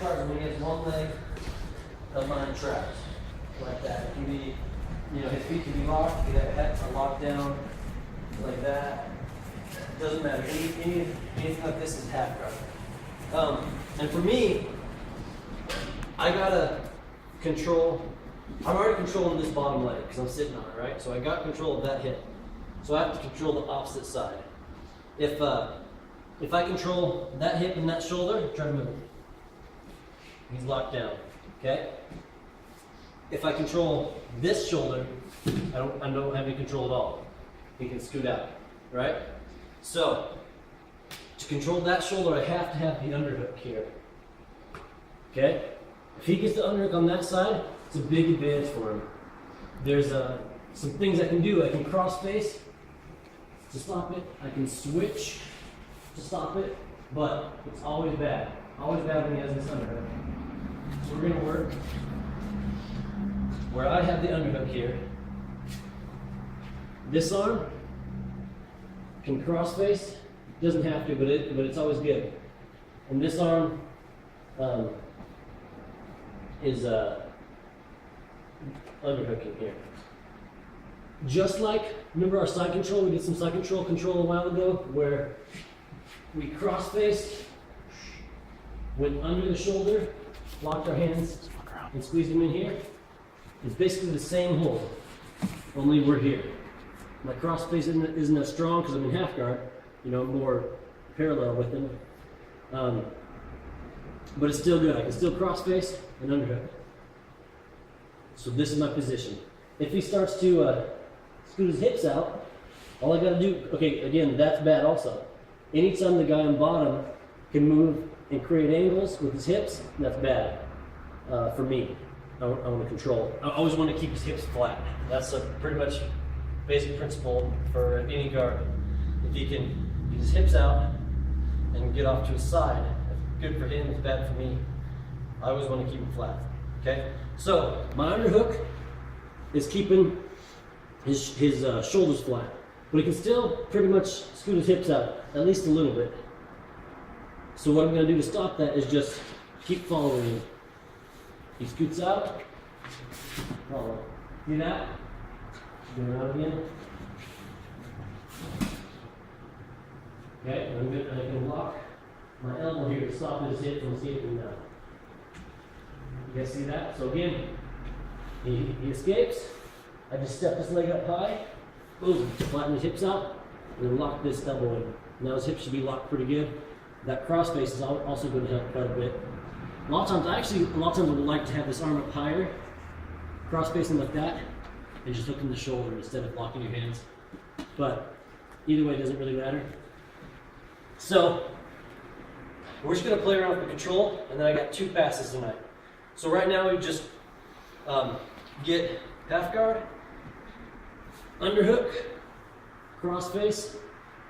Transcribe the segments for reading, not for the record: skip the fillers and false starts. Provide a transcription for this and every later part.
half guard is when he has one leg of mine trapped, like that. It can be, you know, his feet can be locked, he can have a lockdown, like that. Doesn't matter. Anything like this is half guard. And for me, I gotta control. I'm already controlling this bottom leg because I'm sitting on it, right? So I got control of that hip. So I have to control the opposite side. If I control that hip and that shoulder, try to move. He's locked down. Okay. If I control this shoulder, I don't have any control at all. He can scoot out, right? So to control that shoulder, I have to have the underhook here. Okay. If he gets the underhook on that side, it's a big advantage for him. There's some things I can do. I can cross face to stop it. I can switch to stop it, but it's always bad. Always bad when he has this underhook. So we're gonna work where I have the underhook here. This arm can cross face. Doesn't have to, but it's always good. And this arm is underhooking here. Just like, remember our side control? We did some side control a while ago where we cross-faced, went under the shoulder, locked our hands, and squeezed them in here. It's basically the same hold, only we're here. My cross-face isn't as strong because I'm in half guard, you know, more parallel with them. But it's still good. I can still cross-face and underhook. So this is my position. If he starts to scoot his hips out, all I gotta do, okay, again, that's bad also. Anytime the guy on bottom can move and create angles with his hips, that's bad for me. I want to control. I always want to keep his hips flat. That's a pretty much basic principle for any guard. If he can get his hips out and get off to his side, it's good for him, it's bad for me. I always want to keep him flat. Okay? So my underhook is keeping his shoulders flat. But he can still pretty much scoot his hips out, at least a little bit. So what I'm going to do to stop that is just keep following him. He scoots out, follow. See that? Go around again. Okay, and I can lock my elbow here to stop his hip from escaping down. You guys see that? So again, he escapes. I just step this leg up high, boom, flatten his hips out, and then lock this elbow in. Now his hips should be locked pretty good. That cross face is also going to help quite a bit. A lot of times I would like to have this arm up higher, cross facing like that, and just hooking the shoulder instead of locking your hands. But either way, it doesn't really matter. So we're just going to play around with the control, and then I got 2 passes tonight. So right now we just get half guard, underhook, cross face,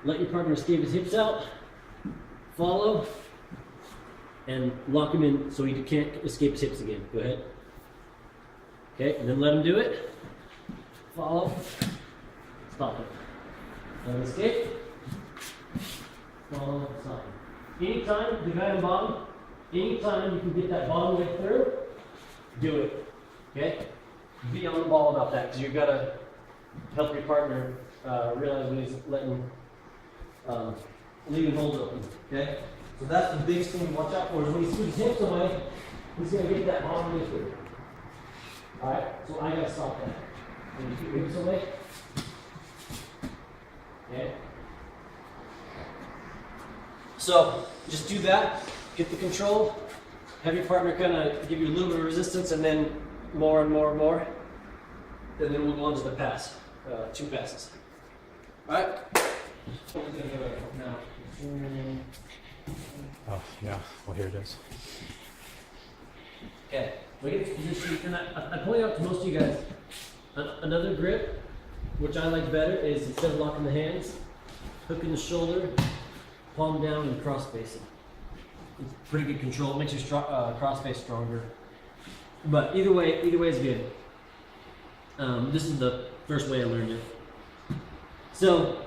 let your partner escape his hips out, follow, and lock him in so he can't escape his hips again. Go ahead. Okay, and then let him do it. Follow, stop it. Let him escape, follow, stop it. Anytime, the guy on bottom, anytime you can get that bottom leg through, do it. Okay? Be on the ball about that because you've got to help your partner realize when he's leaving holes open. Okay? So that's the biggest thing to watch out for is when he scoots his hips away, he's going to get that bottom leg through. Alright? So I got to stop that. When you scoot your hips away. Okay? So just do that, get the control, have your partner kind of give you a little bit of resistance and then more and more and more. And then we'll go on to the pass, 2 passes. All right? Oh, yeah, well here it is. Okay, we get to position, and I point out to most of you guys, another grip, which I like better, is instead of locking the hands, hooking the shoulder, palm down and cross facing. It's pretty good control. It makes your cross face stronger. But either way is good. This is the first way I learned it. So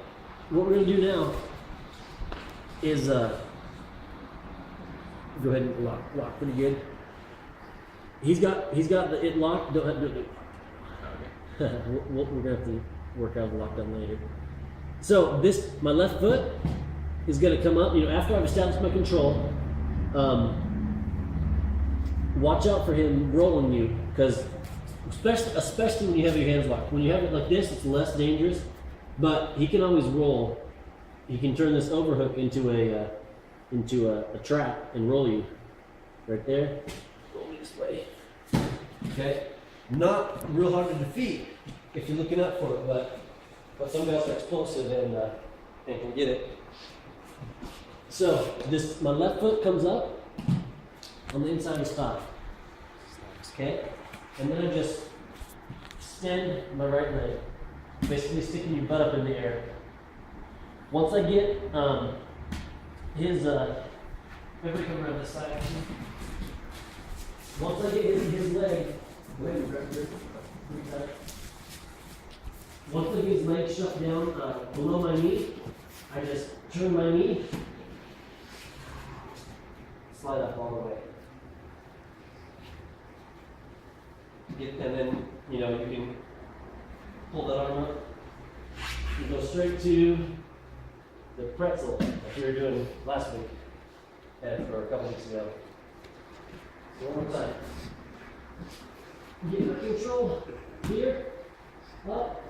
what we're going to do now is Go ahead and lock pretty good. He's got it locked. Don't have to do it. We're gonna have to work out the lockdown later. So my left foot is gonna come up. After I've established my control, watch out for him rolling you, because especially when you have your hands locked. When you have it like this, it's less dangerous, but he can always roll. He can turn this overhook into a trap and roll you right there. Roll me this way. Okay, not real hard to defeat if you're looking up for it, but some guys are explosive and can get it. So my left foot comes up on the inside of his thigh. Okay, and then I just extend my right leg, basically sticking your butt up in the air. Once I get everybody come around this side actually. Once I get his leg, once I get his leg shut down below my knee, I just turn my knee, slide up all the way. And then, you can pull that arm up and go straight to the pretzel like we were doing last week or a couple weeks ago. So one more time. Get your control here, up.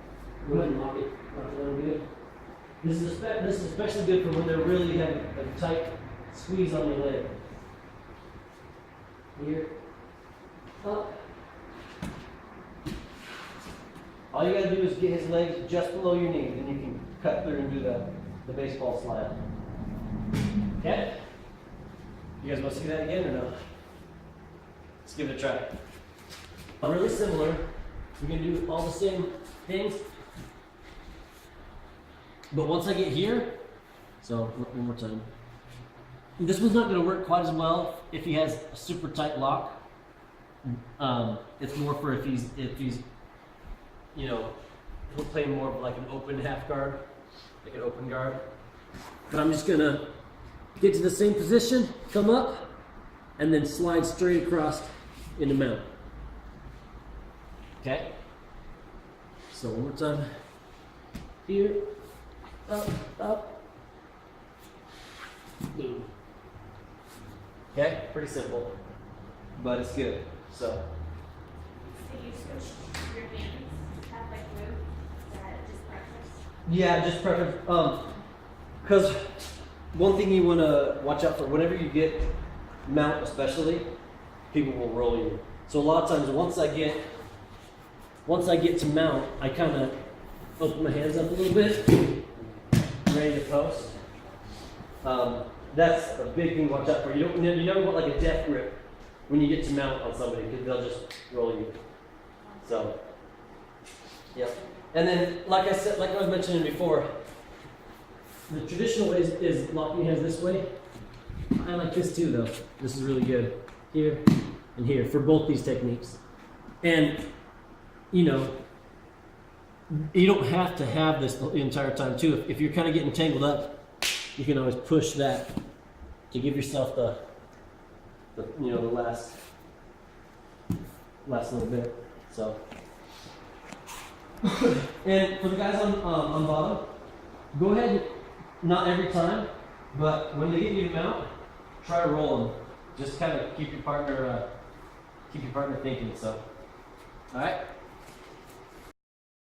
Go ahead and lock it down good. This is especially good for when they're really having a tight squeeze on your leg. Here, up. All you gotta do is get his legs just below your knee, then you can cut through and do the baseball slide. Okay? You guys want to see that again or no? Let's give it a try. Really similar. We're gonna do all the same things. But once I get here, so one more time. This one's not gonna work quite as well if he has a super tight lock. It's more for if he's he'll play more of like an open half guard, like an open guard. But I'm just gonna get to the same position, come up, and then slide straight across into mount. Okay? So one more time. Here, up, boom. Okay? Pretty simple, but it's good. So So you switch your hands halfway through? Is that just practice? yeah, just preference. Because one thing you want to watch out for, whenever you get mount especially, people will roll you. So a lot of times once I get to mount, I kind of open my hands up a little bit, ready to post. That's a big thing to watch out for. You never want like a death grip when you get to mount on somebody, because they'll just roll you. So, yeah. And then, like I said, like I was mentioning before, the traditional way is locking hands this way. I like this too, though. This is really good. Here and here for both these techniques. And, you don't have to have this the entire time too. If you're kind of getting tangled up, you can always push that to give yourself the last little bit. So, and for the guys on bottom, go ahead. Not every time, but when they get you to mount, try to roll them. Just kind of keep your partner thinking. So, all right.